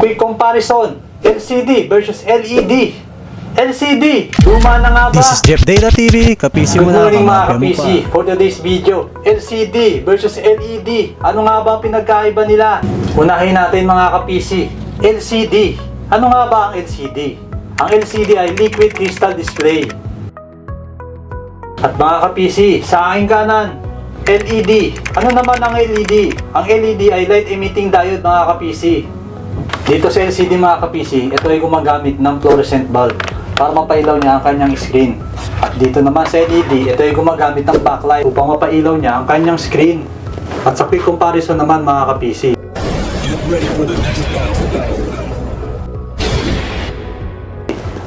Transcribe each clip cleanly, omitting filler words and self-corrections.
Quick comparison, LCD versus LED. LCD, luma na nga ba? This is Jeff Data TV, kapisi mo Good na morning mga kamapya mo ka-PC. pa. For today's video, LCD versus LED. Ano nga ba ang pinagkaiba nila? Unahin natin mga ka-PC. LCD. Ano nga ba ang LCD? Ang LCD ay Liquid Crystal Display. At mga ka-PC, sa aking kanan, LED. Ano naman ang LED? Ang LED ay Light Emitting Diode mga ka-PC. Dito sa LCD mga ka-PC, ito ay gumagamit ng fluorescent bulb para mapailaw niya ang kanyang screen. At dito naman sa LED, ito ay gumagamit ng backlight upang mapailaw niya ang kanyang screen. At sa quick comparison naman mga ka-PC,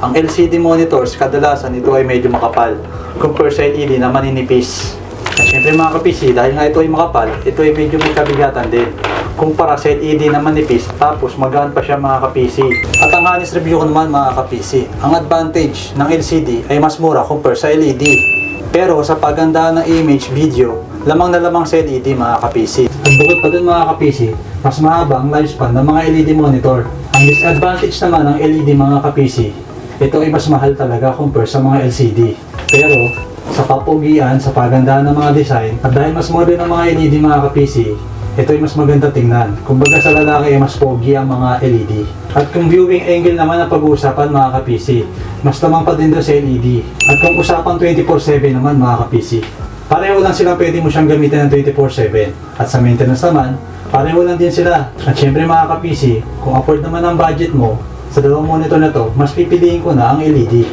ang LCD monitors, kadalasan ito ay medyo makapal compare sa LED na maninipis. At syempre mga ka-PC, dahil nga ito ay makapal, ito ay medyo may kabigatan din kumpara sa LED na manipis, tapos magaan pa siya mga ka-PC. At ang honest review ko naman mga ka-PC, ang advantage ng LCD ay mas mura compare sa LED. Pero sa pagandahan ng image, video, lamang na lamang sa LED mga ka-PC. At bukod pa dun mga ka-PC, mas mahaba ang lifespan ng mga LED monitor. Ang disadvantage naman ng LED mga ka-PC, ito ay mas mahal talaga compare sa mga LCD. Pero sa papugian, sa pagandahan ng mga design, at dahil mas modern ang mga LED mga ka-PC, ito ay mas maganda tingnan. Kumbaga sa lalaki ay mas pogi ang mga LED. At kung viewing angle naman ang pag-uusapan mga ka-PC, mas lamang pa din doon sa LED. At kung usapang 24/7 naman mga ka-PC, pareho lang sila, pwede mo siyang gamitin ng 24/7. At sa maintenance naman, pareho lang din sila. At syempre mga ka-PC, kung afford naman ang budget mo, sa dalawang monitor na to, mas pipiliin ko na ang LED.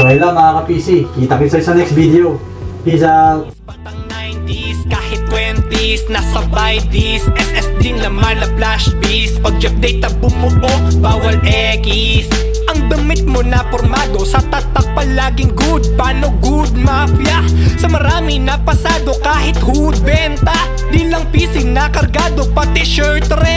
So ayun lang mga ka-PC, kita-kita sa next video. Peace out! Batang 90s, kahit 20s, nasabay dis SSD na mala flash beast. Pag-update na bumuo, bawal X. Ang damit mo na pormado, sa tatak palaging good. Paano good mafia? Sa marami na pasado, kahit hood benta. Di lang PC na kargado, pati shirt red.